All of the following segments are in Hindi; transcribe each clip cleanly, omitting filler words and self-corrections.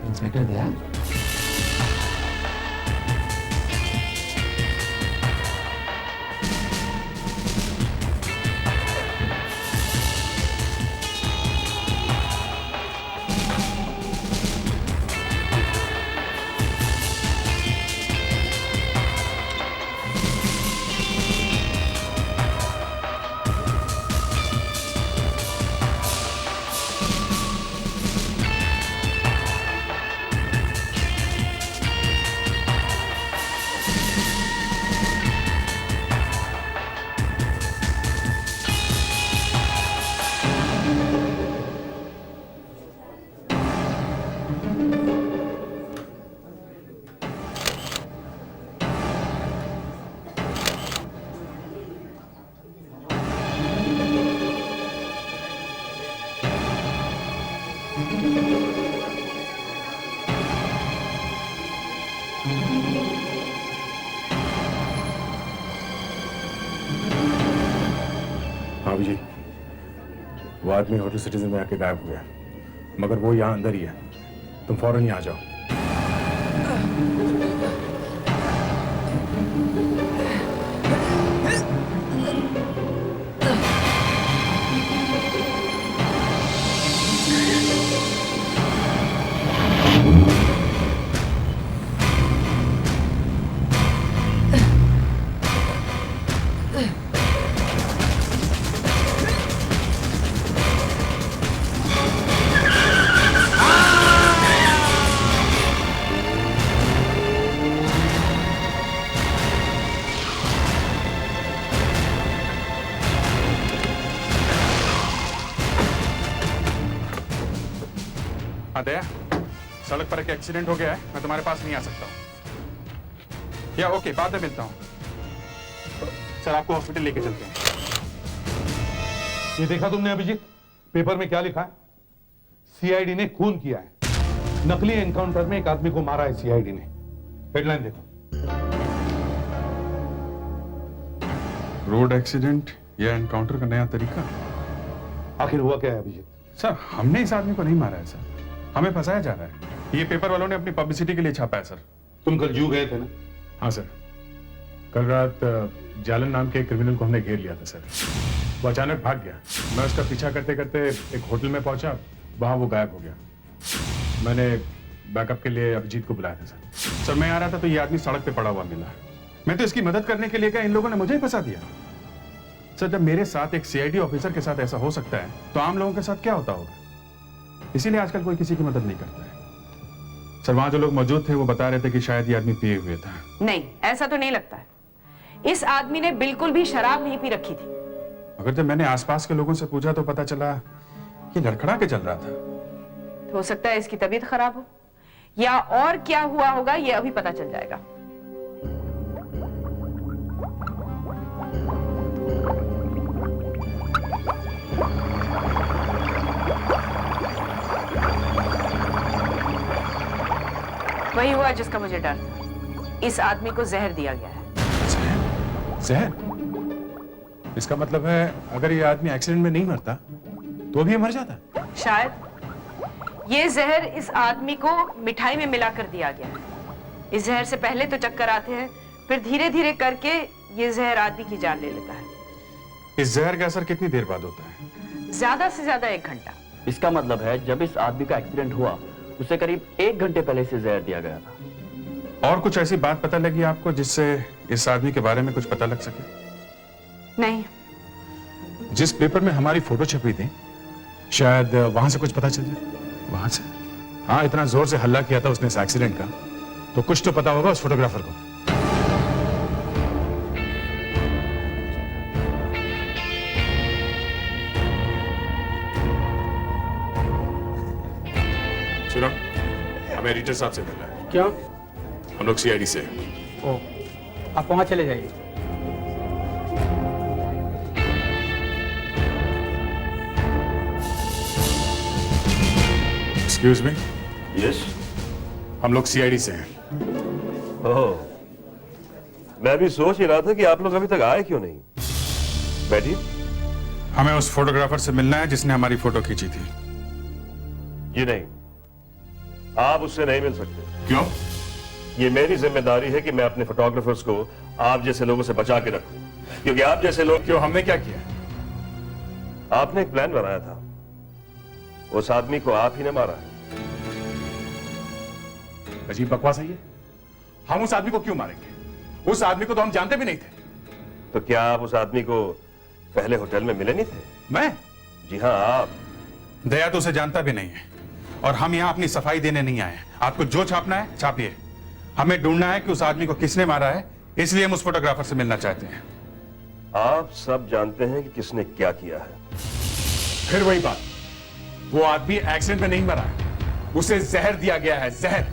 इंस्पेक्टर दया, हाँ जी, वो आदमी होटल सिटीजन में आके गायब हो गया, मगर वो यहाँ अंदर ही है। तुम फौरन ही आ जाओ। हाँ दया, सड़क पर एक एक्सीडेंट हो गया है, मैं तुम्हारे पास नहीं आ सकता हूँ। या ओके, बाद में मिलता हूँ। सर आपको हॉस्पिटल लेके चलते हैं। ये देखा तुमने अभिजीत, पेपर में क्या लिखा है? सीआईडी ने खून किया है। नकली एनकाउंटर में एक आदमी को मारा है सीआईडी ने। हेडलाइन देखो। रोड एक्सीडेंट या एनकाउंटर का नया तरीका। आखिर हुआ क्या है अभिजीत? सर हमने इस आदमी को नहीं मारा है सर, हमें फंसाया जा रहा है। ये पेपर वालों ने अपनी पब्लिसिटी के लिए छापा है सर। तुम कल जू गए थे ना? हाँ सर, कल रात जालन नाम के क्रिमिनल को हमने घेर लिया था सर। वो अचानक भाग गया। मैं उसका पीछा करते करते एक होटल में पहुंचा, वहां वो गायब हो गया। मैंने बैकअप के लिए अभिजीत को बुलाया था सर। सर मैं आ रहा था तो ये आदमी सड़क पे पड़ा हुआ मिला। मैं तो इसकी मदद करने के लिए गया, इन लोगों ने मुझे ही फंसा दिया। सर जब मेरे साथ एक सीआईडी ऑफिसर के साथ ऐसा हो सकता है तो आम लोगों के साथ क्या होता होगा? इसीलिए आजकल कोई किसी की मदद नहीं करता है। सर वहां जो लोग मौजूद थे वो बता रहे थे कि शायद ये आदमी पिए हुए था। नहीं, ऐसा तो नहीं लगता है। इस आदमी ने बिल्कुल भी शराब नहीं पी रखी थी। मगर जब मैंने आसपास के लोगों से पूछा तो पता चला ये लड़खड़ा के चल रहा था। तो हो सकता है इसकी तबीयत खराब हो, या और क्या हुआ होगा ये अभी पता चल जाएगा। वही हुआ जिसका मुझे डर था। इस आदमी को जहर दिया गया है। जहर? इसका मतलब है अगर ये आदमी एक्सीडेंट में नहीं मरता तो भी ये मर जाता। शायद ये जहर इस आदमी को मिठाई में मिलाकर दिया गया है। इस जहर से पहले तो चक्कर आते हैं, फिर धीरे धीरे करके ये जहर आदमी की जान ले लेता है। इस जहर का असर कितनी देर बाद होता है? ज्यादा से ज्यादा 1 घंटा। इसका मतलब है जब इस आदमी का एक्सीडेंट हुआ उसे करीब 1 घंटे पहले से जहर दिया गया था। और कुछ ऐसी बात पता लगी आपको जिससे इस आदमी के बारे में कुछ पता लग सके? नहीं। जिस पेपर में हमारी फोटो छपी थी, शायद वहां से कुछ पता चल जाए। वहां से? हाँ, इतना जोर से हल्ला किया था उसने इस एक्सीडेंट का, तो कुछ तो पता होगा उस फोटोग्राफर को। सुनो, हमें एडिटर साहब से मिलना है। क्यों? हम लोग सीआईडी से। ओ, आप वहां चले जाइए। Excuse me. यस। हम लोग सीआईडी से हैं। ओह, मैं भी सोच ही रहा था कि आप लोग अभी तक आए क्यों नहीं। बैठिए। हमें उस फोटोग्राफर से मिलना है जिसने हमारी फोटो खींची थी। ये नहीं, आप उससे नहीं मिल सकते। क्यों? ये मेरी जिम्मेदारी है कि मैं अपने फोटोग्राफर्स को आप जैसे लोगों से बचा के रखूं, क्योंकि आप जैसे लोग। क्यों? हमने क्या किया? आपने एक प्लान बनाया था, उस आदमी को आप ही ने मारा है। अजीब बकवास है ये। हम उस आदमी को क्यों मारेंगे? उस आदमी को तो हम जानते भी नहीं थे। तो क्या आप उस आदमी को पहले होटल में मिले नहीं थे? मैं? जी हाँ, आप। दया तो उसे जानता भी नहीं है, और हम यहाँ अपनी सफाई देने नहीं आए हैं। आपको जो छापना है छापिए। हमें ढूंढना है कि उस आदमी को किसने मारा है, इसलिए हम उस फोटोग्राफर से मिलना चाहते हैं। आप सब जानते हैं कि किसने क्या किया है। फिर वही बात, वो आदमी एक्सीडेंट में नहीं मरा है, उसे जहर दिया गया है। जहर?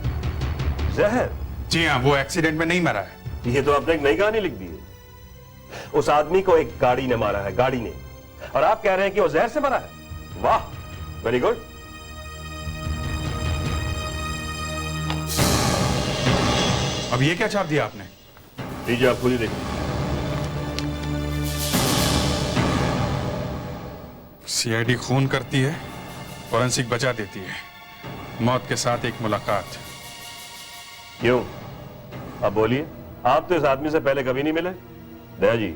जहर? जी हाँ, वो एक्सीडेंट में नहीं मरा है। ये तो आपने एक नई कहानी लिख दी है। उस आदमी को एक गाड़ी ने मारा है, गाड़ी ने, और आप कह रहे हैं कि वो जहर से मरा है। वाह, वेरी गुड। अब ये क्या छाप दिया आपने? लीजिए, आप खुद ही देखिए। सीआईडी खून करती है, फॉरेंसिक बचा देती है, मौत के साथ एक मुलाकात। क्यों? अब बोलिए, आप तो इस आदमी से पहले कभी नहीं मिले। दया जी,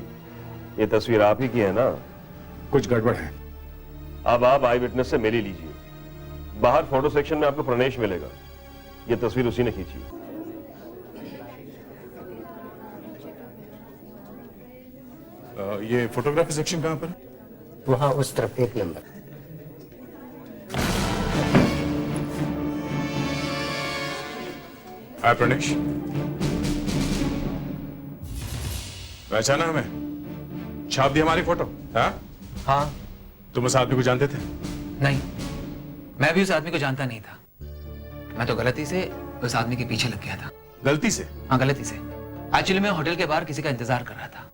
ये तस्वीर आप ही की है ना? कुछ गड़बड़ है। अब आप आई विटनेस से मिल ही लीजिए। बाहर फोटो सेक्शन में आपको प्रणेश मिलेगा। ये तस्वीर उसी ने खींची। ये फोटोग्राफी सेक्शन कहां पर? वहां उस तरफ 1 नंबर। हाय प्रणेश, पहचाना हमें? छाप दी हमारी फोटो? हाँ? हाँ। तुम उस आदमी को जानते थे? नहीं, मैं भी उस आदमी को जानता नहीं था। मैं तो गलती से उस आदमी के पीछे लग गया था। गलती से? हाँ, गलती से। एक्चुअली मैं होटल के बाहर किसी का इंतजार कर रहा था।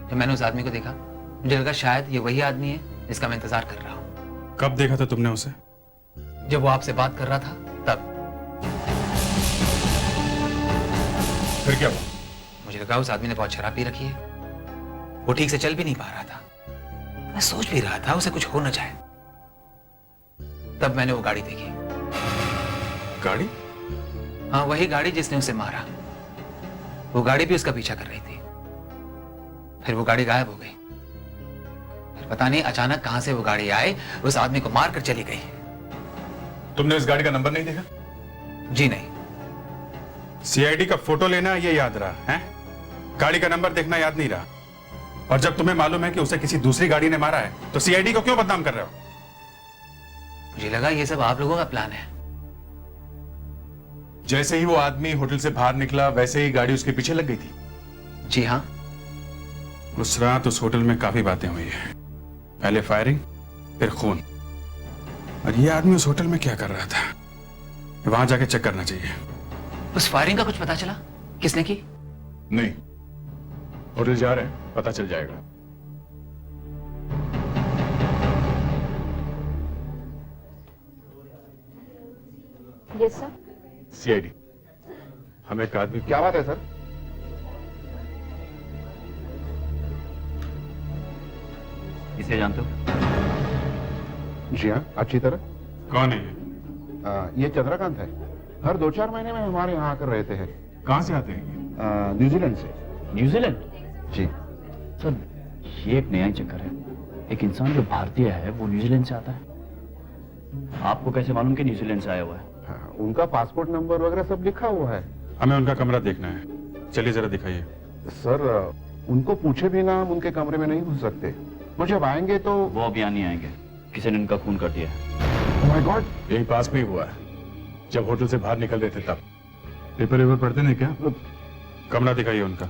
जब मैंने उस आदमी को देखा, मुझे लगा शायद ये वही आदमी है जिसका मैं इंतजार कर रहा हूँ। कब देखा था तुमने उसे? जब वो आपसे बात कर रहा था तब। फिर क्या हुआ? मुझे लगा उस आदमी ने बहुत शराब पी रखी है, वो ठीक से चल भी नहीं पा रहा था। मैं सोच भी रहा था उसे कुछ हो न जाए। तब मैंने वो गाड़ी देखी। गाड़ी? हाँ, वही गाड़ी जिसने उसे मारा। वो गाड़ी भी उसका पीछा कर रही थी। फिर वो गाड़ी गायब हो गई। फिर पता नहीं अचानक कहां से वो गाड़ी आए, उस आदमी को मार कर चली गई। तुमने इस गाड़ी का नंबर नहीं देखा? जी नहीं। सीआईडी का फोटो लेना ये याद रहा है, गाड़ी का नंबर देखना याद नहीं रहा। और जब तुम्हें मालूम है कि उसे किसी दूसरी गाड़ी ने मारा है, तो सीआईडी को क्यों बदनाम कर रहे हो? मुझे लगा ये सब आप लोगों का प्लान है। जैसे ही वो आदमी होटल से बाहर निकला, वैसे ही गाड़ी उसके पीछे लग गई थी। जी हाँ। उस रात उस होटल में काफी बातें हुई है। पहले फायरिंग, फिर खून। और ये आदमी उस होटल में क्या कर रहा था, वहां जाके चेक करना चाहिए। उस फायरिंग का कुछ पता चला? किसने की? नहीं, होटल जा रहे हैं, पता चल जाएगा। Yes sir. सीआईडी, हमें एक आदमी। क्या बात है सर? इसे जानते हो? जी हाँ, अच्छी तरह। कौन है ये? ये चंद्रकांत है। हर 2-4 महीने में हमारे यहाँ आकर रहते हैं। कहां से आते हैं ये? न्यूजीलैंड से। न्यूजीलैंड? जी। सर, ये एक नया ही चक्कर है। एक इंसान जो भारतीय है वो न्यूजीलैंड से आता है। आपको कैसे मालूम कि न्यूजीलैंड से आया हुआ है? हाँ, उनका पासपोर्ट नंबर वगैरह सब लिखा हुआ है। हमें उनका कमरा देखना है, चलिए जरा दिखाइए। सर, उनको पूछे बिना हम उनके कमरे में नहीं घुस सकते। वो जब आएंगे तो। वो अभी यहाँ नहीं आएंगे, किसी ने उनका खून कर दिया है। Oh my God! यही पास में ही हुआ है, जब होटल से बाहर निकल रहे थे तब। पेपर वेपर पढ़ते नहीं क्या? कमरा दिखाइए उनका।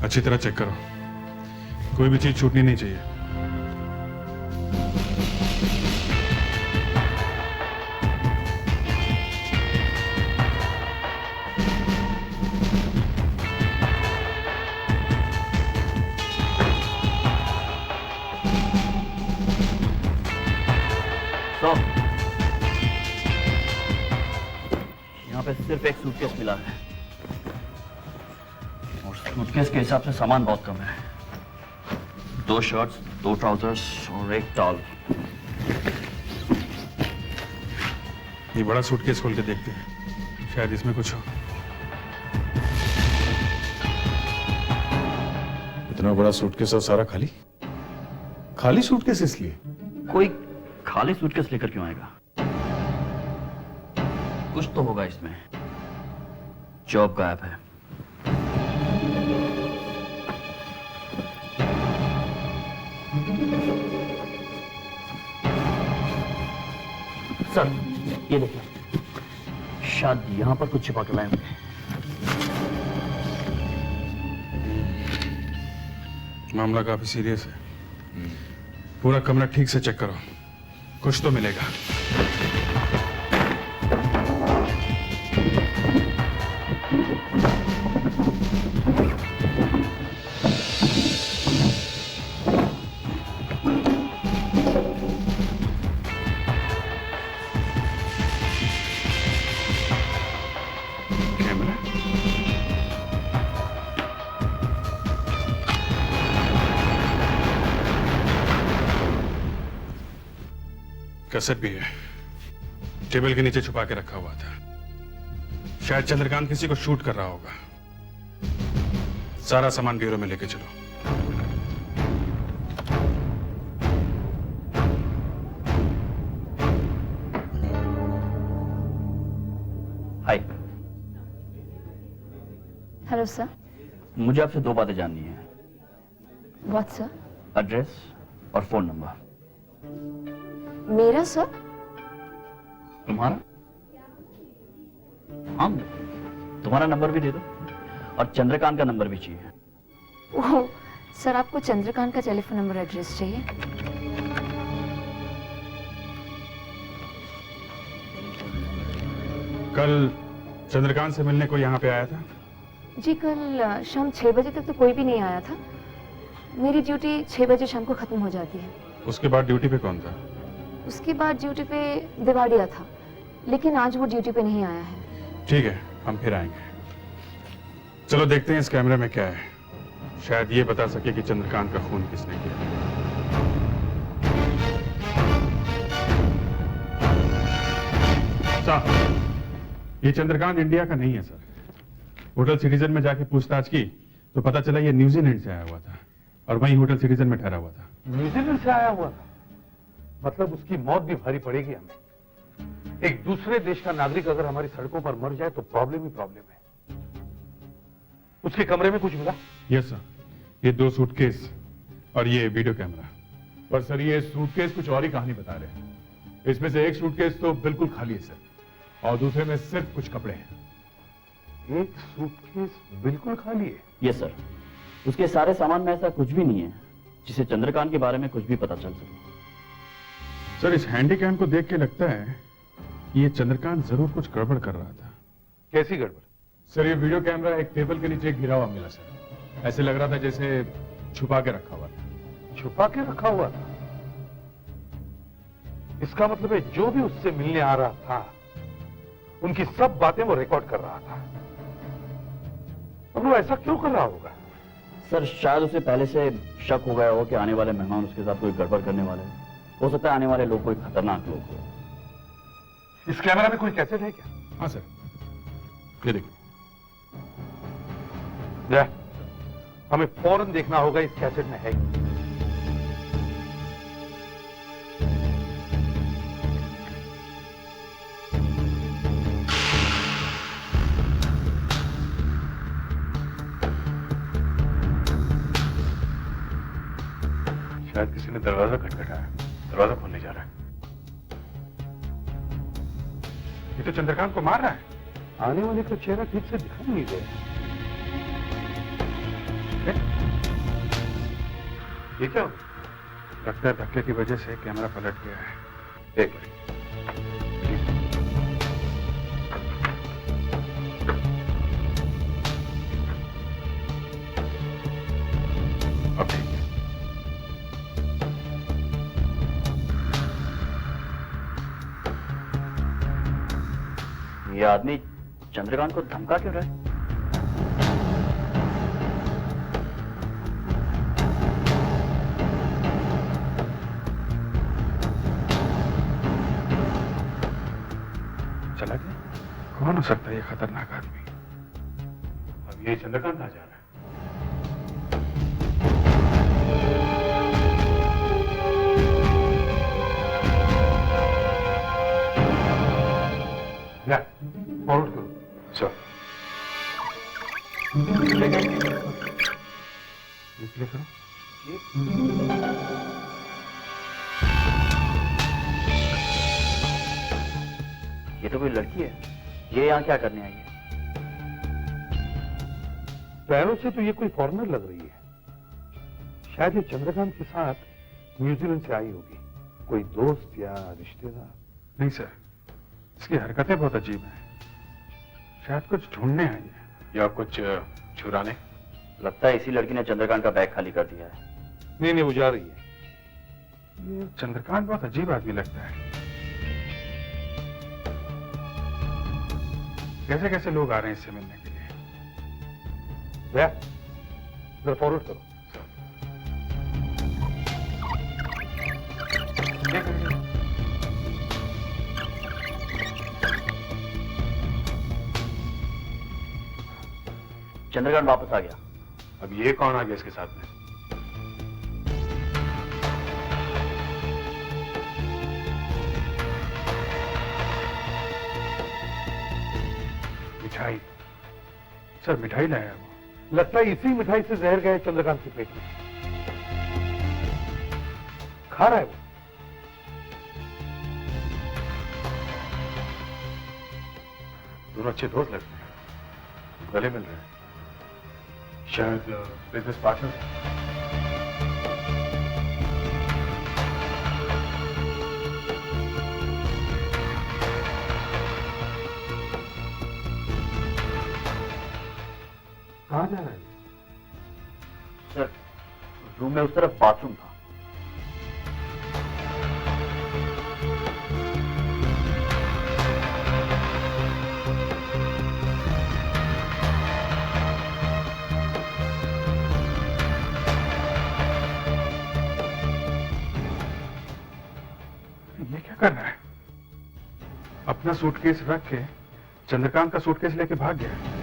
अच्छी तरह चेक करो, कोई भी चीज छूटनी नहीं चाहिए। यहाँ पे सिर्फ एक सूटकेस मिला है, और सूटकेस के हिसाब से सामान बहुत कम है। 2 शर्ट्स, 2 ट्राउजर्स और 1 टॉल। ये बड़ा सूटकेस खोल के देखते हैं, शायद इसमें कुछ हो। इतना बड़ा सूटकेस और सारा खाली? खाली सूटकेस इसलिए? कोई खाली सूटकेस लेकर क्यों आएगा? कुछ तो होगा इसमें। जॉब गायब है। सर, ये देखिए, शायद यहां पर कुछ छिपा के लाए होंगे। मामला काफी सीरियस है। पूरा कमरा ठीक से चेक करो, कुछ तो मिलेगा। कैमरा? कैसेट भी है, टेबल के नीचे छुपा के रखा हुआ था। शायद चंद्रकांत किसी को शूट कर रहा होगा। सारा सामान ब्यूरो में लेके चलो। हाय, हेलो सर। मुझे आपसे 2 बातें जाननी है। What sir? एड्रेस और फोन नंबर। मेरा सर? तुम्हारा? हाँ, तुम्हारा नंबर भी दे दो और चंद्रकांत का नंबर भी चाहिए। ओह सर, आपको चंद्रकांत का टेलीफोन नंबर एड्रेस चाहिए? कल चंद्रकांत से मिलने को यहाँ पे आया था? जी, कल शाम 6 बजे तक तो कोई भी नहीं आया था। मेरी ड्यूटी 6 बजे शाम को खत्म हो जाती है। उसके बाद ड्यूटी पे कौन था? उसके बाद ड्यूटी पे दिवाड़िया था, लेकिन आज वो ड्यूटी पे नहीं आया है। ठीक है, हम फिर आएंगे। चलो देखते हैं इस कैमरे में क्या है, शायद ये बता सके कि चंद्रकांत का खून किसने किया। साहब, ये चंद्रकांत इंडिया का नहीं है सर। होटल सिटीजन में जाके पूछताछ की तो पता चला ये न्यूजीलैंड से आया हुआ था और वहीं होटल सिटीजन में ठहरा हुआ था। न्यूजीलैंड से आया हुआ था? मतलब उसकी मौत भी भारी पड़ेगी हमें। एक दूसरे देश का नागरिक अगर हमारी सड़कों पर मर जाए तो प्रॉब्लम ही प्रॉब्लम है। उसके कमरे में कुछ मिला? यस सर, ये 2 सूटकेस और ये वीडियो कैमरा। पर सर, ये सूटकेस कुछ और ही कहानी बता रहे हैं। इसमें से एक सूटकेस तो बिल्कुल खाली है सर, और दूसरे में सिर्फ कुछ कपड़े हैं। एक सूटकेस बिल्कुल खाली है? यस सर, उसके सारे सामान में ऐसा कुछ भी नहीं है जिसे चंद्रकांत के बारे में कुछ भी पता चल सके। सर, इस हैंडीकैम को देख के लगता है कि ये चंद्रकांत जरूर कुछ गड़बड़ कर रहा था। कैसी गड़बड़? सर, ये वीडियो कैमरा एक टेबल के नीचे गिरा हुआ मिला सर। ऐसे लग रहा था जैसे छुपा के रखा हुआ था। छुपा के रखा हुआ था? इसका मतलब है जो भी उससे मिलने आ रहा था उनकी सब बातें वो रिकॉर्ड कर रहा था। और वो ऐसा क्यों कर रहा होगा? सर, शायद उसे पहले से शक हो गया हो कि आने वाले मेहमान उसके साथ कोई गड़बड़ करने वाले हैं। हो सकता है आने वाले लोग कोई खतरनाक लोग हो। इस कैमरा में कोई कैसेट है क्या? हाँ सर, ये देखिए। हमें फौरन देखना होगा इस कैसेट में है क्या। शायद किसी ने दरवाजा खटखटाया, दरवाजा खोलने जा रहा है। ये तो चंद्रकांत को मार रहा है। आने वाले का चेहरा ठीक से दिखाई नहीं दे रहा। ये क्या हो? लगता है धक्के की वजह से कैमरा पलट गया है। एक मिनट। अब ठीक है। ये आदमी चंद्रकांत को धमका क्यों रहा है? कौन हो सकता है ये खतरनाक आदमी? अब ये चंद्रकांत कहाँ जा रहा है? या फॉरवर्ड करो सर, डिस्प्ले करो। ये तो कोई लड़की है। ये यहाँ क्या करने आई है? पैरों से तो ये कोई फॉरेनर लग रही है। शायद ये चंद्रकांत के साथ न्यूजीलैंड से आई होगी, कोई दोस्त या रिश्तेदार। नहीं सर, इसकी हरकतें बहुत अजीब हैं। शायद कुछ ढूंढने आई है या कुछ चुराने। लगता है इसी लड़की ने चंद्रकांत का बैग खाली कर दिया है। नहीं वो जा रही है। ये चंद्रकांत बहुत अजीब आदमी लगता है। कैसे कैसे लोग आ रहे हैं इससे मिलने के लिए। भैया जरा फॉरवर्ड करो। चंद्रकांत वापस आ गया। अब ये कौन आ गया इसके साथ में? मिठाई। सर मिठाई लाया है वो। लगता है इसी मिठाई से जहर गया चंद्रकांत के पेट में। खा रहा है वो। दोनों अच्छे दोस्त लगते हैं, गले मिल रहे हैं। शायद बिजनेस पार्टनर। कहाँ जा रहा है? सर रूम में उस तरफ बाथरूम था। ये क्या कर रहा है? अपना सूटकेस रख के चंद्रकांत का सूटकेस लेके भाग गया।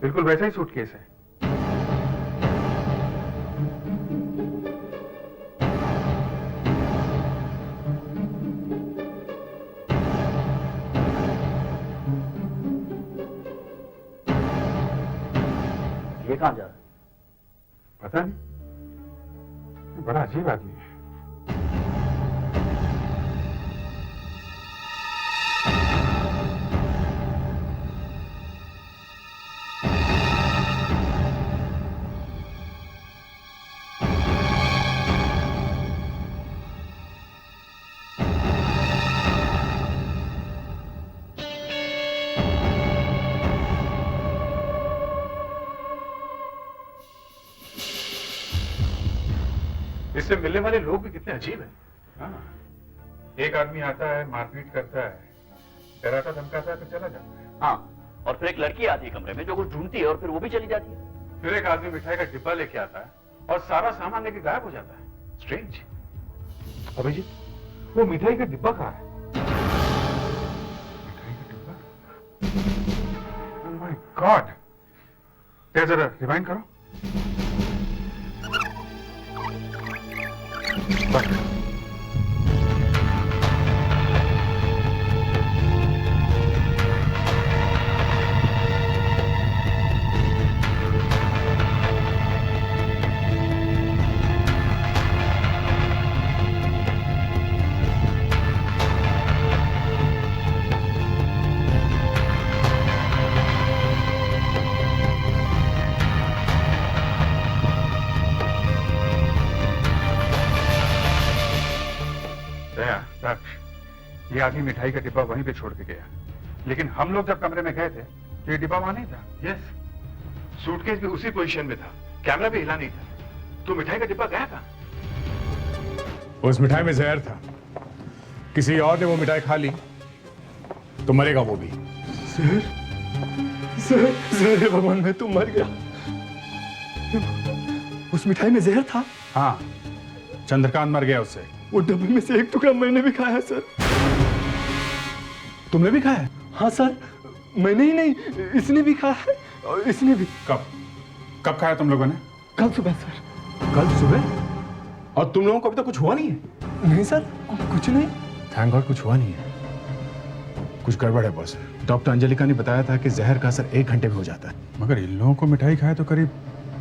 बिल्कुल वैसा ही सूटकेस है। ये कहाँ जा रहा है? पता नहीं, बड़ा अजीब आदमी है। इससे मिलने वाले लोग भी कितने अजीब हैं। हाँ, एक आदमी आता है, मारपीट करता है, डराता धमकाता है, फिर चला जाता है। हाँ, और फिर एक लड़की आती है कमरे में जो कुछ ढूंढती है और फिर वो भी चली जाती है। फिर एक आदमी मिठाई का डिब्बा लेके आता है और सारा सामान लेके गायब हो जाता है। स्ट्रेंज। अभिजीत, वो मिठाई का डिब्बा कहाँ है? मिठाई का डिब्बा? Oh my God! जरा रिवाइंड करो। बस। ये आदमी मिठाई का डिब्बा वहीं पे छोड़ के गया, लेकिन हम लोग जब कमरे में गए थे तो ये डिब्बा वहां नहीं था। यस, सूटकेस भी उसी पोजीशन में था, कैमरा भी हिला नहीं था। तो मिठाई का डिब्बा गया था। उस मिठाई में जहर था, किसी और ने वो मिठाई खा ली तो मरेगा वो भी। जहर भगवान मैं तू मर गया। उस मिठाई में जहर था? हाँ, चंद्रकांत मर गया उससे। वो डब्बे में से एक टुकड़ा मैंने भी खाया सर। तुमने भी खाया? हाँ सर, मैंने ही नहीं, इसने भी खाया है और इसने भी। कब खाया तुम लोगों ने? कल सुबह सर। कल सुबह? और तुम लोगों को अभी तक कुछ हुआ नहीं है? नहीं सर, कुछ नहीं। थैंक गॉड कुछ हुआ नहीं है। कुछ गड़बड़ है बॉस। डॉक्टर अंजलिका ने बताया था कि जहर का असर 1 घंटे में हो जाता है, मगर इन लोगों को मिठाई खाए तो करीब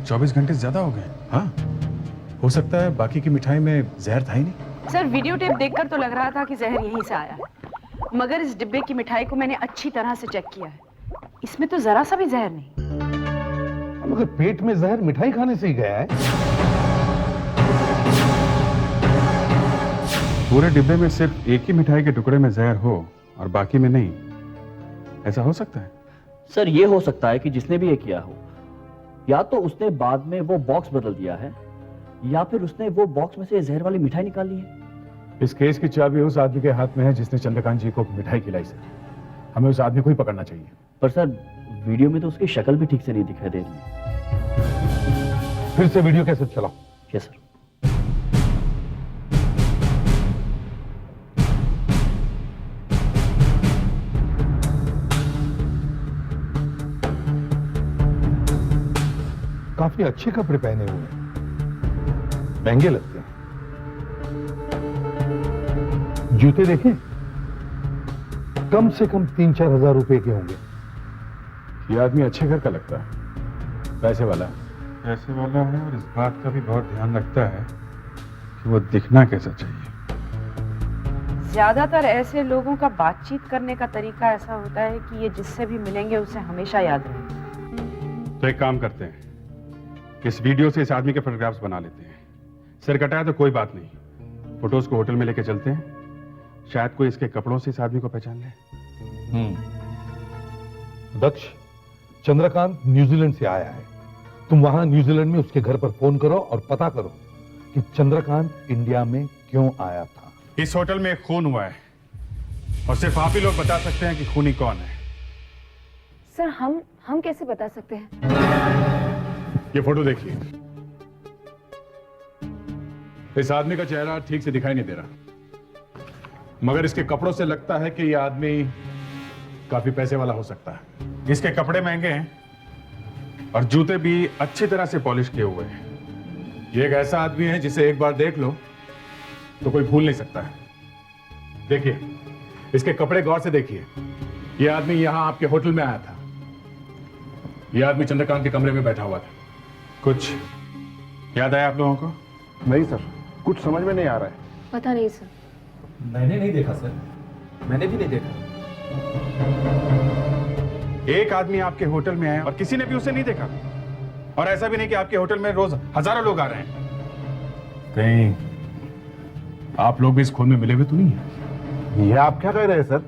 24 घंटे से ज्यादा हो गए। हाँ, हो सकता है बाकी की मिठाई में जहर था ही नहीं। सर वीडियो टेप देखकर तो लग रहा था कि जहर यहीं से आया है, मगर इस डिब्बे की मिठाई को मैंने अच्छी तरह से चेक किया है, इसमें तो जरा सा भी जहर नहीं। मगर पेट में जहर मिठाई खाने से ही गया है। पूरे डिब्बे में सिर्फ एक ही मिठाई के टुकड़े में जहर हो और बाकी में नहीं, ऐसा हो सकता है? सर ये हो सकता है कि जिसने भी ये किया हो, या तो उसने बाद में वो बॉक्स बदल दिया है, या फिर उसने वो बॉक्स में से जहर वाली मिठाई निकाल ली है। इस केस की चाबी उस आदमी के हाथ में है जिसने चंद्रकांत जी को मिठाई खिलाई सर। हमें उस आदमी को ही पकड़ना चाहिए। पर सर वीडियो में तो उसकी शक्ल भी ठीक से नहीं दिखाई दे रही। फिर से वीडियो कैसे चलाओ? Yes sir. काफी अच्छे कपड़े पहने हुए हैं, महंगे लगते हैं। जूते देखें, कम से कम 3-4 हजार रुपए के होंगे। ये आदमी अच्छे घर का लगता है, पैसे वाला है। पैसे वाला है और इस बात का भी बहुत ध्यान रखता है कि वो दिखना कैसा चाहिए। ज्यादातर ऐसे लोगों का बातचीत करने का तरीका ऐसा होता है कि ये जिससे भी मिलेंगे उसे हमेशा याद रहे। तो एक काम करते हैं, इस वीडियो से इस आदमी के फोटोग्राफ्स बना लेते हैं। सिर कटाया तो कोई बात नहीं, फोटोज को होटल में लेके चलते हैं, शायद कोई इसके कपड़ों से इस आदमी को पहचान ले। दक्ष, चंद्रकांत न्यूजीलैंड से आया है। तुम वहां न्यूजीलैंड में उसके घर पर फोन करो और पता करो कि चंद्रकांत इंडिया में क्यों आया था। इस होटल में एक खून हुआ है और सिर्फ आप ही लोग बता सकते हैं कि खूनी कौन है। सर हम कैसे बता सकते हैं? ये फोटो देखिए, इस आदमी का चेहरा ठीक से दिखाई नहीं दे रहा, मगर इसके कपड़ों से लगता है कि यह आदमी काफी पैसे वाला हो सकता है। इसके कपड़े महंगे हैं और जूते भी अच्छी तरह से पॉलिश किए हुए हैं। ये एक ऐसा आदमी है जिसे एक बार देख लो तो कोई भूल नहीं सकता है। देखिए, इसके कपड़े गौर से देखिए। यह आदमी यहां आपके होटल में आया था। यह आदमी चंद्रकांत के कमरे में बैठा हुआ था। कुछ याद आया आप लोगों को? नहीं सर, कुछ समझ में नहीं आ रहा है। पता नहीं सर। मैंने नहीं देखा सर, मैंने भी नहीं देखा। एक आदमी आपके होटल में आया और किसी ने भी उसे नहीं देखा, और ऐसा भी नहीं कि आपके होटल में रोज हजारों लोग आ रहे हैं। कहीं आप लोग भी इस खून में मिले हुए तो नहीं है? ये आप क्या कह रहे हैं सर?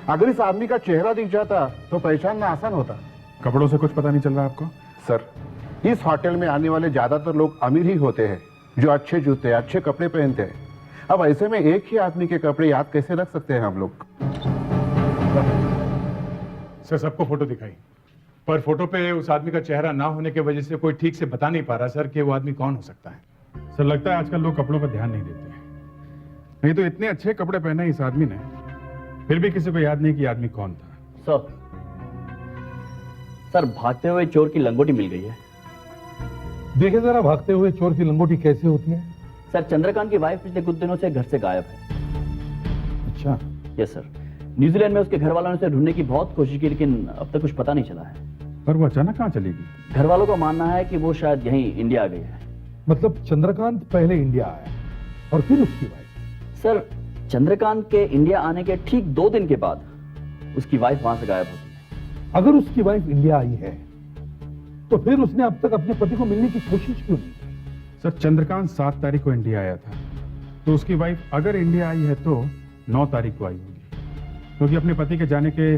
अगर इस आदमी का चेहरा दिख जाता तो पहचानना आसान होता। कपड़ों से कुछ पता नहीं चल रहा आपको? सर, इस होटल में आने वाले ज्यादातर लोग अमीर ही होते हैं, जो अच्छे जूते अच्छे कपड़े पहनते हैं। अब ऐसे में एक ही आदमी के कपड़े याद कैसे रख सकते हैं हम लोग? सर सबको फोटो दिखाई, पर फोटो पे उस आदमी का चेहरा ना होने की वजह से कोई ठीक से बता नहीं पा रहा सर कि वो आदमी कौन हो सकता है। सर लगता है आजकल लोग कपड़ों पर ध्यान नहीं देते हैं। नहीं तो इतने अच्छे कपड़े पहने इस आदमी ने, फिर भी किसी को याद नहीं कि आदमी कौन था। सर भागते हुए चोर की लंगोटी मिल गई है। देखे जरा भागते हुए चोर की लंगोटी कैसे होती है? सर चंद्रकांत की वाइफ पिछले कुछ दिनों से घर से गायब है। अच्छा। यस सर, न्यूजीलैंड में उसके घर वालों ने उसे ढूंढने की बहुत कोशिश की, लेकिन अब तक कुछ पता नहीं चला है। पर वो अचानक कहाँ चली गई? घर वालों का मानना है कि वो शायद यहीं इंडिया आ गई है। मतलब चंद्रकांत पहले इंडिया आया और फिर उसकी वाइफ? सर चंद्रकांत के इंडिया आने के ठीक 2 दिन के बाद उसकी वाइफ वहां से गायब होती है। अगर उसकी वाइफ इंडिया आई है तो फिर उसने अब तक अपने पति को मिलने की कोशिश क्यों नहीं? सर चंद्रकांत 7 तारीख को इंडिया आया था, तो उसकी वाइफ अगर इंडिया आई है तो 9 तारीख को आई होगी, क्योंकि अपने पति के जाने के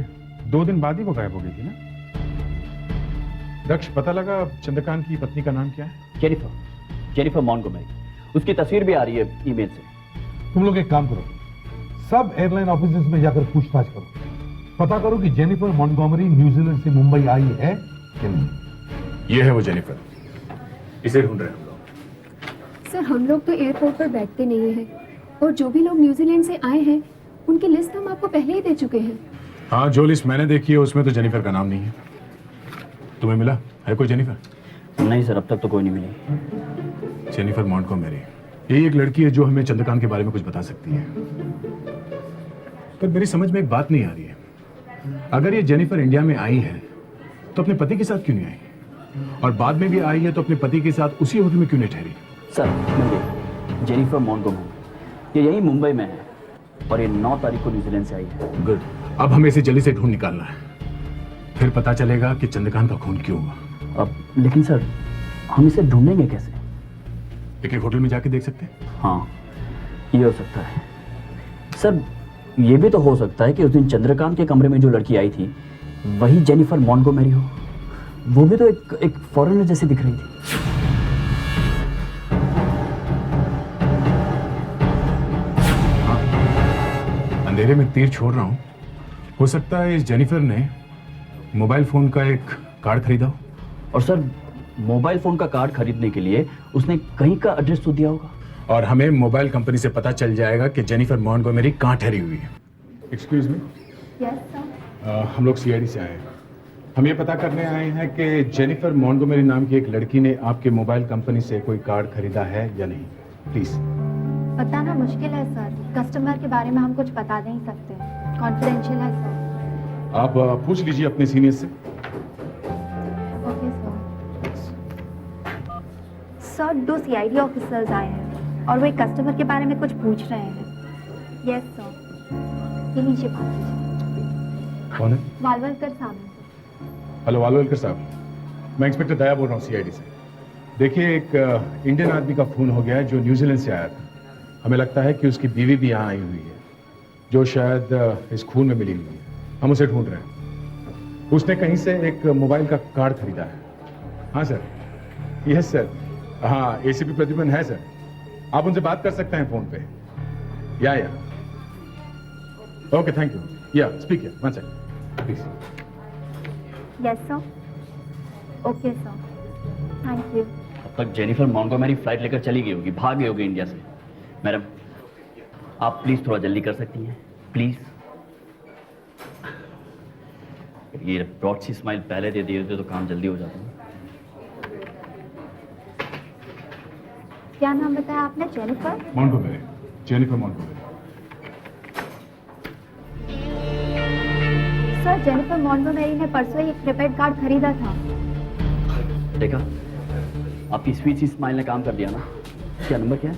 2 दिन बाद ही वो गायब हो गई थी ना। दक्ष, पता लगा चंद्रकांत की पत्नी का नाम क्या है? Jennifer Montgomery. उसकी तस्वीर भी आ रही है ईमेल से। तुम लोग एक काम करो, सब एयरलाइन ऑफिसेज में जाकर पूछताछ करो, पता करो कि जेनिफर मॉन्टगोमेरी न्यूजीलैंड से मुंबई आई है कि नहीं। ये है वो जेनिफर, इसे ढूंढ रहे हैं हम लोग। सर हम लोग तो एयरपोर्ट पर बैठते नहीं हैं, और जो भी लोग न्यूजीलैंड से आए हैं उनकी लिस्ट हम आपको पहले ही दे चुके हैं। हाँ, जो लिस्ट मैंने देखी है उसमें तो जेनिफर का नाम नहीं है। तुम्हें मिला है कोई जेनिफर? नहीं सर, अब तक तो कोई नहीं मिली। जेनिफर मॉन्टगोमेरी यही एक लड़की है जो हमें चंद्रकांत के बारे में कुछ बता सकती है। पर मेरी समझ में एक बात नहीं आ रही है, अगर ये जेनिफर इंडिया में आई है तो अपने पति के साथ क्यों नहीं आई, और बाद में भी आई है तो अपने पति के साथ उसी होटल में क्यों नहीं ठहरी? सर मिल गई, जेनिफर मॉन्टगोमेरी। ये यही मुंबई में है और ये 9 तारीख को न्यूजीलैंड से आई है। गुड, अब हमें इसे जल्दी से ढूंढ निकालना है, फिर पता चलेगा कि चंद्रकांत का खून क्यों हुआ। अब लेकिन सर हम इसे ढूंढेंगे कैसे? एक होटल में जाके देख सकते हैं। हाँ, ये हो सकता है सर। ये भी तो हो सकता है कि उस दिन चंद्रकांत के कमरे में जो लड़की आई थी वही जेनिफर मॉन्टगोमेरी हो। वो भी तो एक फॉरेनर जैसी दिख रही थी। हाँ, अंधेरे में तीर छोड़ रहा हूं, हो सकता है इस जेनिफर ने मोबाइल फोन का एक कार्ड खरीदा हो। और सर मोबाइल फोन का कार्ड खरीदने के लिए उसने कहीं का एड्रेस तो दिया होगा, और हमें मोबाइल कंपनी से पता चल जाएगा कि जेनिफर मॉन्टगोमेरी कहाँ ठहरी हुई है। Excuse me. Yes sir. हम लोग सीआईडी से आए हैं। हम ये पता करने आए हैं कि जेनिफर मॉन्टगोमेरी नाम की एक लड़की ने आपके मोबाइल कंपनी से कोई कार्ड खरीदा है या नहीं। प्लीज। बताना मुश्किल है सर, कस्टमर के बारे में हम कुछ बता नहीं सकते, कॉन्फिडेंशियल है सर। आप पूछ लीजिए अपने सीनियर से। Okay sir. 2 सीआईडी ऑफिसर्स आए हैं और वो एक कस्टमर के बारे में कुछ पूछ रहे हैं। Yes sir. ये लीजिए बात कीजिए। कौन है? वालवलकर साहब हैं। हेलो वालवलकर साहब, मैं इंस्पेक्टर दया बोल रहा हूँ सीआईडी से। देखिए, एक इंडियन आदमी का खून हो गया है जो न्यूजीलैंड से आया था। हमें लगता है कि उसकी बीवी भी यहाँ आई हुई है, जो शायद इस खून में मिली हुई है। हम उसे ढूंढ रहे हैं। उसने कहीं से एक मोबाइल का कार्ड खरीदा है। हाँ सर। Yes sir. हाँ, एसीपी प्रतिबंध है सर, आप उनसे बात कर सकते हैं फोन पे। या ओके, थैंक यू। या speak one second please. Yes sir. Okay sir, thank you. अब तक जेनिफर मॉन्टगोमेरी फ्लाइट लेकर चली गई होगी, भाग गई होगी इंडिया से। मैडम आप प्लीज थोड़ा जल्दी कर सकती हैं प्लीज। ये ब्रॉड सी स्माइल पहले दे दिए होते तो काम जल्दी हो जाता। क्या नाम बताया आपने? Jennifer Montgomery. Jennifer Montgomery. Sir, Jennifer Montgomery ने परसों ही एक प्रीपेड कार्ड खरीदा था। देखा, आपकी स्वीट सी स्माइल ने काम कर दिया ना। क्या नंबर क्या है?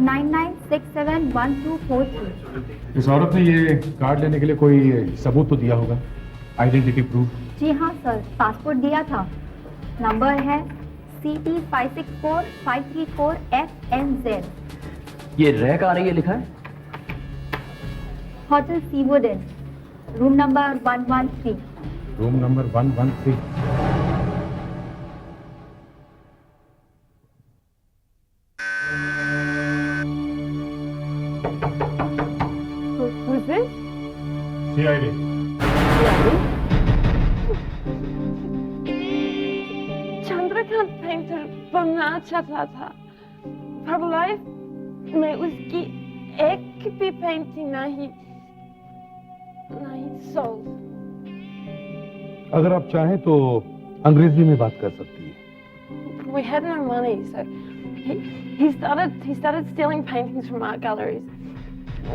99671243। इस औरत ने ये कार्ड लेने के लिए कोई सबूत तो दिया होगा, आइडेंटिटी प्रूफ? जी हाँ सर, पासपोर्ट दिया था। नंबर है CT564534FNZ। ये रह का आ रही है लिखा है? Hotel Seawood in, room number 113। Room number 113। Who's this? CID. Chandrakant painter बनना चाहता था, पर लाइफ में उसकी एक भी पेंटिंग नहीं सोल्ड। अगर आप चाहें तो अंग्रेजी में बात कर सकती हैं। We had no money, so he started stealing paintings from art galleries.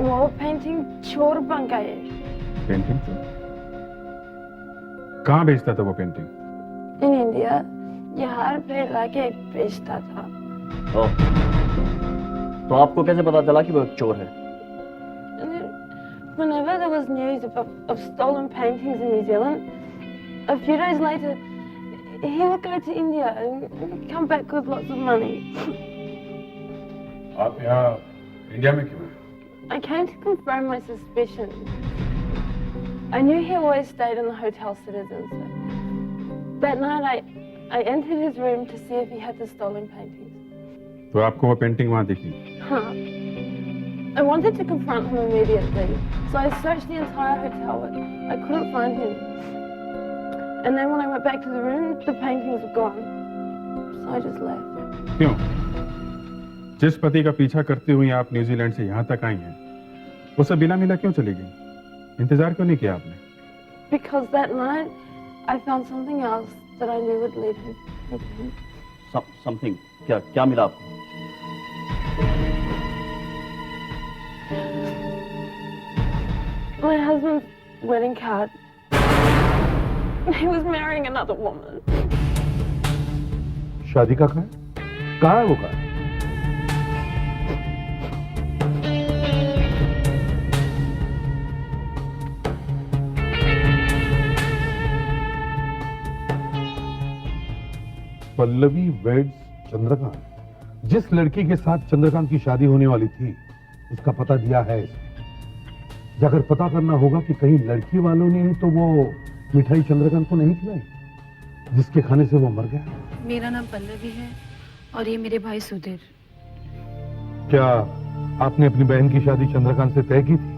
Wall painting चोर बन गए। पेंटिंग कहाँ बेचता था वो पेंटिंग? In India, यहाँ पे लाके बेचता था। ओह, तो आपको कैसे पता चला कि वो एक चोर है? Whenever there was news of stolen paintings in New Zealand, a few days later, he would go to India and come back with lots of money. आप यहाँ इंडिया में क्यों? I came to confirm my suspicion. I knew he always stayed in the Hotel Citizen, so that night I entered his room to see if he had the stolen paintings. तो आपको वो पेंटिंग वहाँ दिखी? Huh. I wanted to confront him immediately, so I searched the entire hotel, but I couldn't find him. And then when I went back to the room, the paintings were gone, so I just left. क्यों? जिस पति का पीछा करती हुई आप न्यूजीलैंड से यहाँ तक आई हैं, वो सब बिना मिला क्यों चली गई? इंतजार क्यों नहीं किया आपने? Because that night I found something else that I knew would lead him. Something क्या मिला आपको? My husband's wedding card. He was marrying another woman. शादी का कहाँ है वो कार्ड? पल्लवी वेड्स चंद्रकांत। जिस लड़की के साथ चंद्रकांत की शादी होने वाली थी उसका पता दिया है इसने। जाकर पता करना होगा कि कहीं लड़की वालों ने ही तो वो मिठाई चंद्रकांत को नहीं खिलाई जिसके खाने से वो मर गया। मेरा नाम पल्लवी है और ये मेरे भाई सुधीर। क्या आपने अपनी बहन की शादी चंद्रकांत से तय की थी?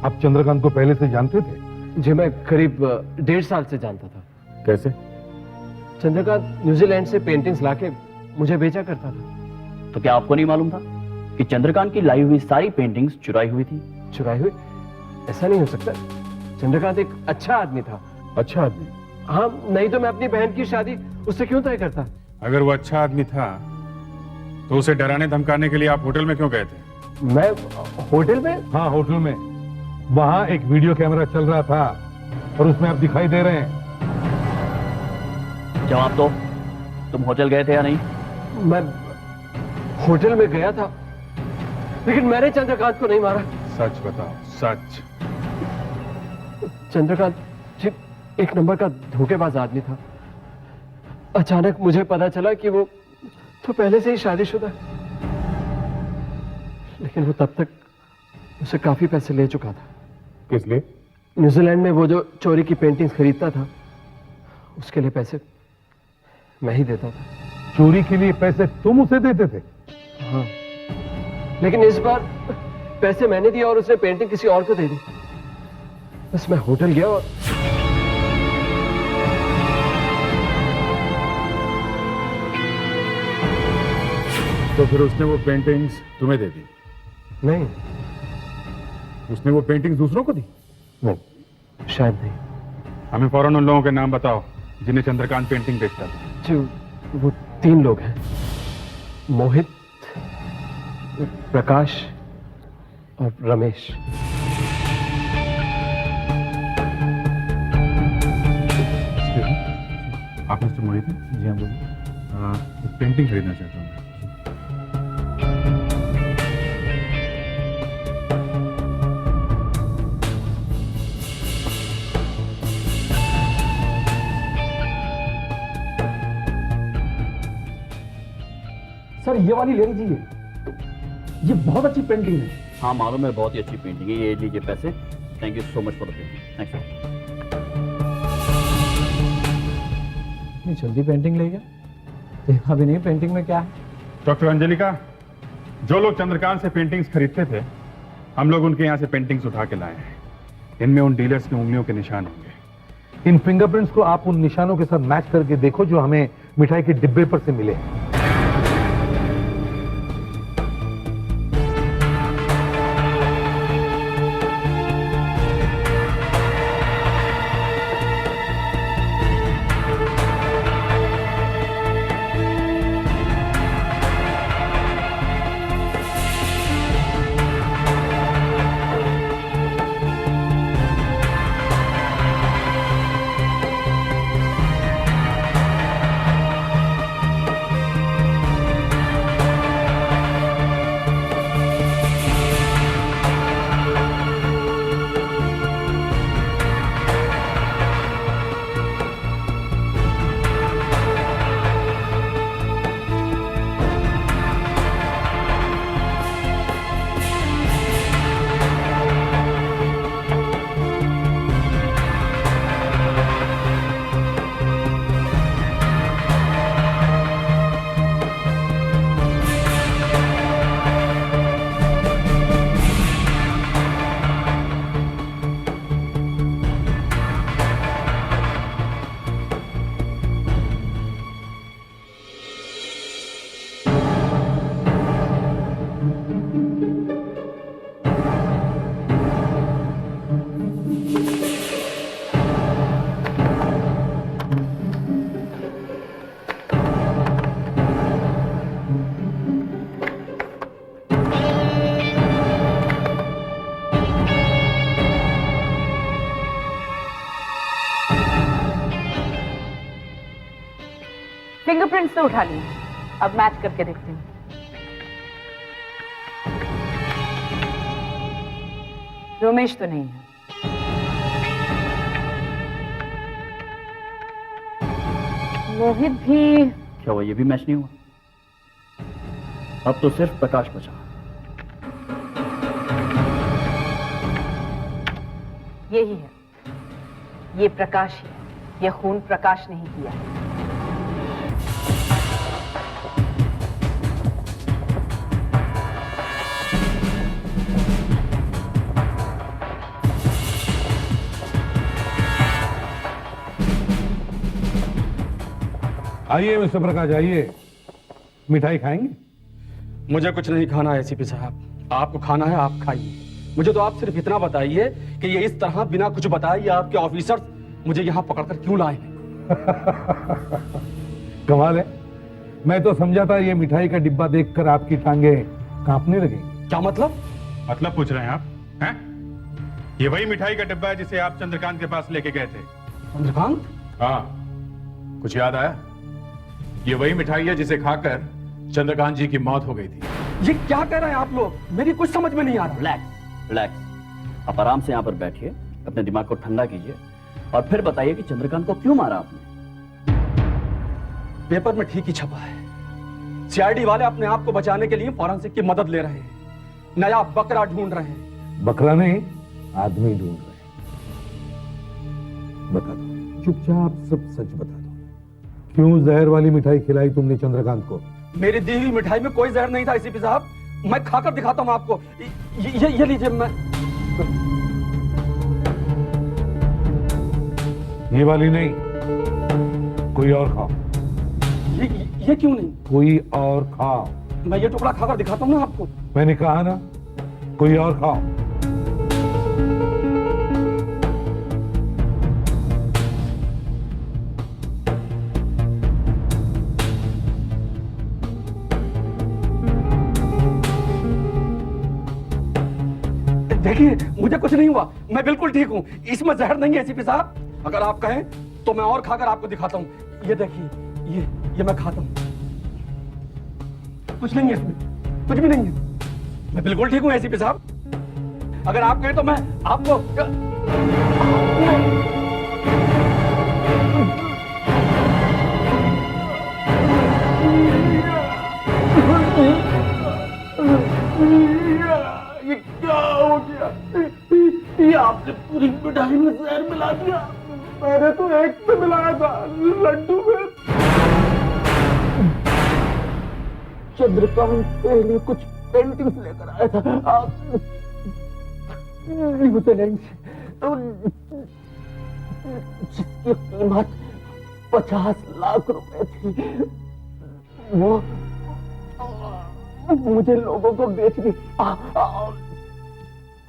आप चंद्रकांत को पहले से जानते थे? जी मैं करीब 1.5 साल से जानता था। कैसे? चंद्रकांत न्यूजीलैंड से पेंटिंग्स लाके मुझे बेचा करता था। तो क्या आपको नहीं मालूम था कि चंद्रकांत की लाई हुई सारी पेंटिंग्स चुराई हुई थी? चुराई हुई? ऐसा नहीं हो सकता। चंद्रकांत एक अच्छा आदमी था। अच्छा आदमी? हाँ, नहीं तो मैं अपनी बहन की शादी उससे क्यों तय करता? अगर वो अच्छा आदमी था तो उसे डराने धमकाने के लिए आप होटल में क्यों गए थे? मैं होटल में? हाँ, होटल में। वहां एक वीडियो कैमरा चल रहा था और उसमें आप दिखाई दे रहे हैं। जवाब दो, तुम होटल गए थे या नहीं? मैं होटल में गया था लेकिन मैंने चंद्रकांत को नहीं मारा। सच बताओ, सच। चंद्रकांत जी एक नंबर का धोखेबाज आदमी था। अचानक मुझे पता चला कि वो तो पहले से ही शादीशुदा है, लेकिन वो तब तक उसे काफी पैसे ले चुका था। किस लिए? न्यूजीलैंड में वो जो चोरी की पेंटिंग्स खरीदता था उसके लिए पैसे मैं ही देता था। चोरी के लिए पैसे तुम उसे देते थे? हाँ, लेकिन इस बार पैसे मैंने दिया और उसने पेंटिंग किसी और को दे दी। बस मैं होटल गया और तो फिर उसने वो पेंटिंग्स तुम्हें दे दी? नहीं। उसने वो पेंटिंग्स दूसरों को दी? नहीं, शायद नहीं। हमें फौरन उन लोगों के नाम बताओ जिन्हें चंद्रकांत पेंटिंग बेचता था। जो वो 3 लोग हैं, मोहित, प्रकाश और रमेश। आप मिस्टर मोहित हैं? जी हाँ, बोलिए। पेंटिंग खरीदना चाहता हूँ। सर ये वाली ले लीजिए, ये बहुत अच्छी पेंटिंग है। हाँ मालूम है, बहुत ही अच्छी पेंटिंग है। ये लीजिए पैसे। Thank you so much for the painting. Thanks sir. इतनी जल्दी पेंटिंग ले गया, देखा भी नहीं पेंटिंग में क्या है। डॉक्टर अंजलिका, जो लोग चंद्रकांत से पेंटिंग्स खरीदते थे हम लोग उनके यहाँ से पेंटिंग्स उठा के लाए हैं। इनमें उन डीलर्स की उंगलियों के निशान होंगे। इन फिंगरप्रिंट्स को आप उन निशानों के साथ मैच करके देखो जो हमें मिठाई के डिब्बे पर से मिले। फिंगरप्रिंट्स तो उठा लिए, अब मैच करके देखती हूँ। रोमेश तो नहीं है। मोहित भी। क्या हुआ, ये भी मैच नहीं हुआ? अब तो सिर्फ प्रकाश बचा। यही है, ये प्रकाश ही है, ये खून प्रकाश नहीं किया है। आइए मिस्टर प्रकाश, आइए। मिठाई खाएंगे? मुझे कुछ नहीं खाना है एसीपी साहब, आपको खाना है आप खाइए। मुझे तो आप सिर्फ इतना बताइए कि ये इस तरह बिना कुछ बताए ये आपके ऑफिसर मुझे यहाँ पकड़कर क्यों लाए हैं? कमाल है, मैं तो समझा था ये मिठाई का डिब्बा देखकर आपकी टांगे कांपने लगेंगी। क्या मतलब? मतलब पूछ रहे हैं आप? हैं? ये वही मिठाई का डिब्बा है जिसे आप चंद्रकांत के पास लेके गए थे। चंद्रकांत? हाँ, कुछ याद आया? ये वही मिठाई है जिसे खाकर चंद्रकांत जी की मौत हो गई थी। ये क्या कह रहे हैं आप लोग? मेरी कुछ समझ में नहीं आ रहा। रिलैक्स, आप आराम से यहाँ पर बैठिए, अपने दिमाग को ठंडा कीजिए और फिर बताइए कि चंद्रकांत को क्यों मारा आपने? पेपर में ठीक ही छपा है, सीआईडी वाले अपने आप को बचाने के लिए फॉरेंसिक की मदद ले रहे हैं, नया बकरा ढूंढ रहे हैं। बकरा नहीं, आदमी ढूंढ रहे हैं। बता दो, चुपचाप सब सच बता दो, क्यों जहर वाली मिठाई खिलाई तुमने चंद्रकांत को? मेरी दी हुई मिठाई में कोई जहर नहीं था एसीपी साहब, मैं खाकर दिखाता हूं आपको। ये लीजिए। मैं ये वाली नहीं, कोई और खाओ। ये क्यों नहीं? कोई और खाओ। मैं ये टुकड़ा खाकर दिखाता हूं ना आपको। मैंने कहा ना, कोई और खाओ। देखिए, मुझे कुछ नहीं हुआ, मैं बिल्कुल ठीक हूँ, इसमें जहर नहीं है एसीपी साहब। अगर आप कहें तो मैं और खाकर आपको दिखाता हूँ। ये देखिए, ये मैं खाता हूँ, कुछ नहीं है इसमें, कुछ भी नहीं है, मैं बिल्कुल ठीक हूँ एसीपी साहब। अगर आप कहें तो मैं आपको ये क्या हो गया? ये आपने पूरी मिठाई में जहर मिला दिया। मैंने तो एक पे मिलाया था, लड्डू में। चंद्रकांत पहले कुछ पेंटिंग्स लेकर आया था, जिसकी कीमत 50 लाख रुपए थी, वो मुझे लोगों को बेच दी।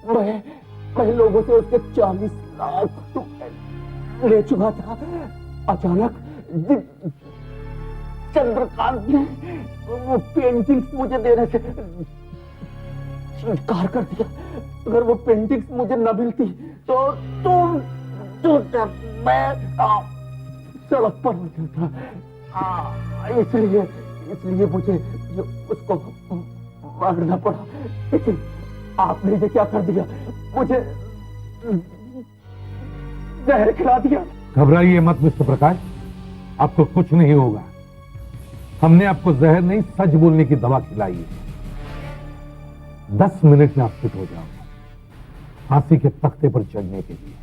मैं लोगों से उसके 40 लाख रुपए ले चुका था। अचानक चंद्रकांत ने वो पेंटिंग्स मुझे देने से इनकार कर दिया। अगर वो पेंटिंग्स मुझे न मिलती तो मैं सड़क पर निकलता। इसलिए मुझे उसको मारना पड़ा। लेकिन आपने ये क्या कर दिया? मुझे जहर खिला दिया। घबराइए मत मिस्टर प्रकाश, आपको कुछ नहीं होगा। हमने आपको जहर नहीं, सच बोलने की दवा खिलाई है। 10 मिनट में आप फिट हो जाओगे फांसी के तख्ते पर चढ़ने के लिए।